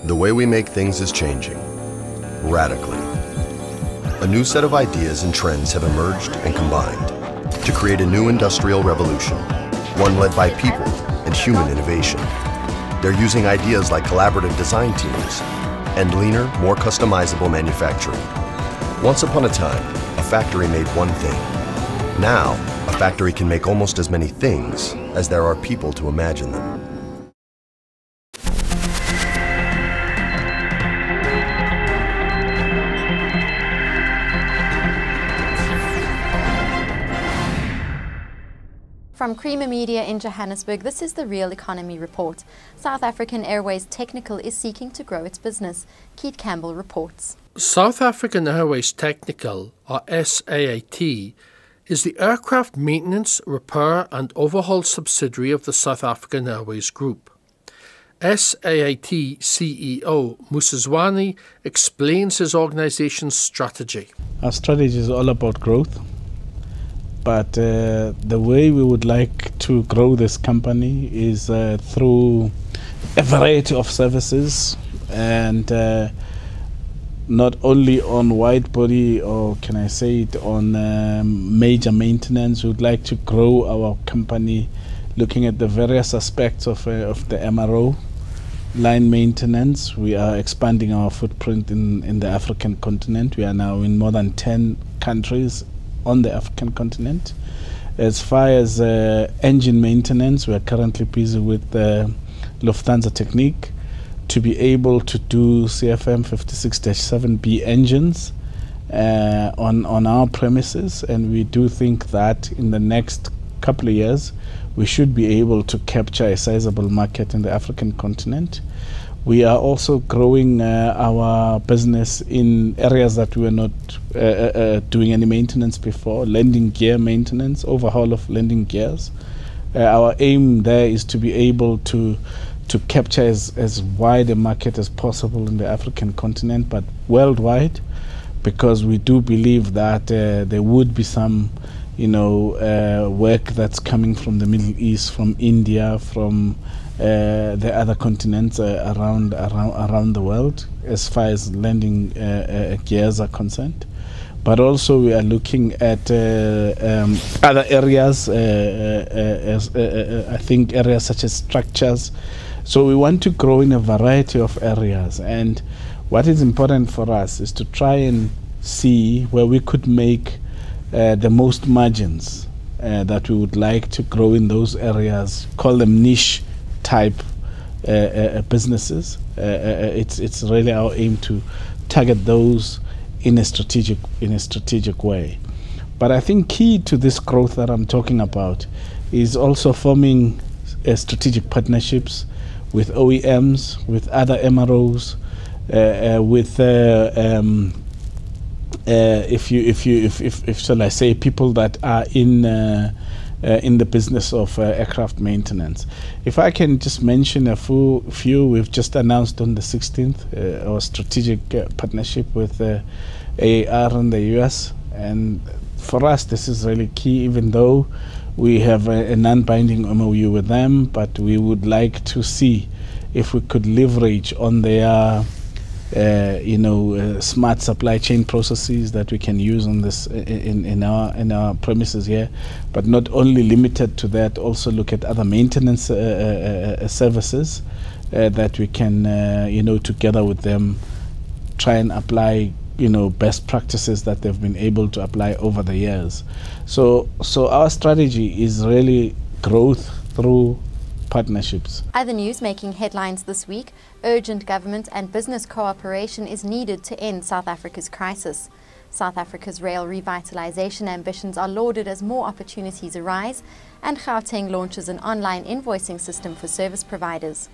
The way we make things is changing, radically. A new set of ideas and trends have emerged and combined to create a new industrial revolution, one led by people and human innovation. They're using ideas like collaborative design teams and leaner, more customizable manufacturing. Once upon a time, a factory made one thing. Now, a factory can make almost as many things as there are people to imagine them. From Creamer Media in Johannesburg, this is the Real Economy Report. South African Airways Technical is seeking to grow its business. Keith Campbell reports. South African Airways Technical, or SAAT, is the aircraft maintenance, repair and overhaul subsidiary of the South African Airways Group. SAAT CEO Musazwani explains his organization's strategy. Our strategy is all about growth. But the way we would like to grow this company is through a variety of services, and not only on wide body, or can I say it, on major maintenance. We would like to grow our company looking at the various aspects of the MRO, line maintenance. We are expanding our footprint in the African continent. We are now in more than 10 countries on the African continent. As far as engine maintenance, we are currently busy with Lufthansa Technique to be able to do CFM 56-7B engines on our premises, and we do think that in the next couple of years we should be able to capture a sizable market in the African continent. We are also growing our business in areas that we were not doing any maintenance before, landing gear maintenance, overhaul of landing gears. Our aim there is to be able to capture as wide a market as possible in the African continent, but worldwide, because we do believe that there would be some work that's coming from the Middle East, from India, from the other continents around the world, as far as landing gears are concerned. But also we are looking at other areas, I think areas such as structures. So we want to grow in a variety of areas, and what is important for us is to try and see where we could make the most margins, that we would like to grow in those areas, call them niche type businesses. It's really our aim to target those in a strategic way. But I think key to this growth that I'm talking about is also forming strategic partnerships with OEMs, with other MROs, with if shall I say, people that are in the business of aircraft maintenance. If I can just mention a few, we've just announced on the 16th our strategic partnership with AAR in the US, and for us this is really key, even though we have a non-binding MOU with them, but we would like to see if we could leverage on their smart supply chain processes that we can use on this in our premises here, but not only limited to that, also look at other maintenance services that we can together with them try and apply best practices that they've been able to apply over the years. So our strategy is really growth through partnerships. Other news making headlines this week: urgent government and business cooperation is needed to end South Africa's crisis. South Africa's rail revitalization ambitions are lauded as more opportunities arise, and Gauteng launches an online invoicing system for service providers.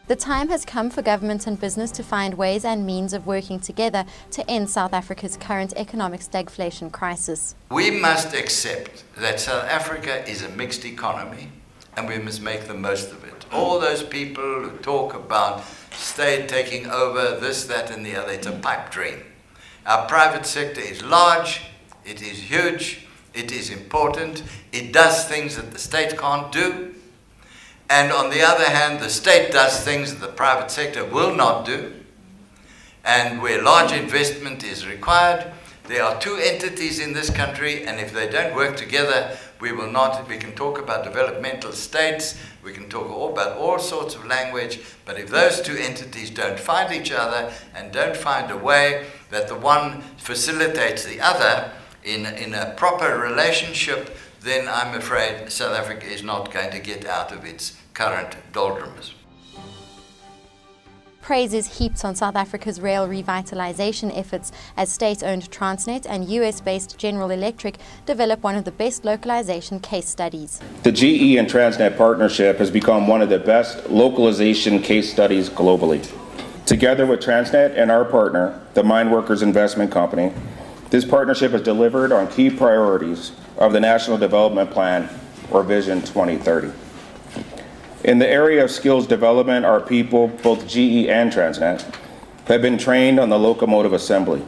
The time has come for government and business to find ways and means of working together to end South Africa's current economic stagflation crisis. We must accept that South Africa is a mixed economy, and we must make the most of it. All those people who talk about state taking over this, that and the other, it's a pipe dream. Our private sector is large, it is huge, it is important, it does things that the state can't do. And on the other hand, the state does things that the private sector will not do. And where large investment is required, there are two entities in this country, and if they don't work together, we can talk about developmental states, we can talk about all sorts of language, but if those two entities don't find each other and don't find a way that the one facilitates the other in a proper relationship, then I'm afraid South Africa is not going to get out of its current doldrums. Praise is heaped on South Africa's rail revitalization efforts as state-owned Transnet and US-based General Electric develop one of the best localization case studies. The GE and Transnet partnership has become one of the best localization case studies globally. Together with Transnet and our partner, the Mine Workers Investment Company, this partnership has delivered on key priorities of the National Development Plan, or Vision 2030. In the area of skills development, our people, both GE and Transnet, have been trained on the locomotive assembly.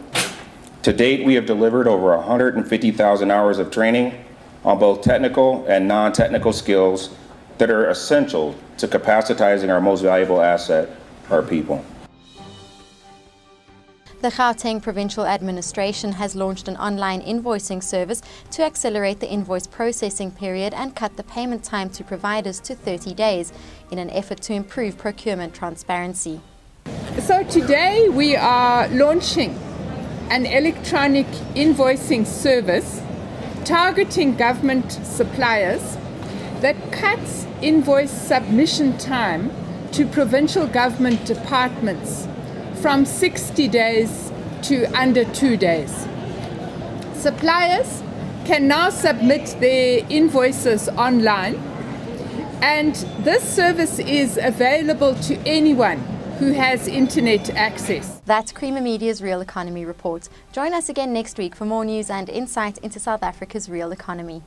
To date, we have delivered over 150,000 hours of training on both technical and non-technical skills that are essential to capacitizing our most valuable asset, our people. The Gauteng Provincial Administration has launched an online invoicing service to accelerate the invoice processing period and cut the payment time to providers to 30 days in an effort to improve procurement transparency. So today we are launching an electronic invoicing service targeting government suppliers that cuts invoice submission time to provincial government departments from 60 days to under 2 days. Suppliers can now submit their invoices online, and this service is available to anyone who has internet access. That's Creamer Media's Real Economy Report. Join us again next week for more news and insight into South Africa's real economy.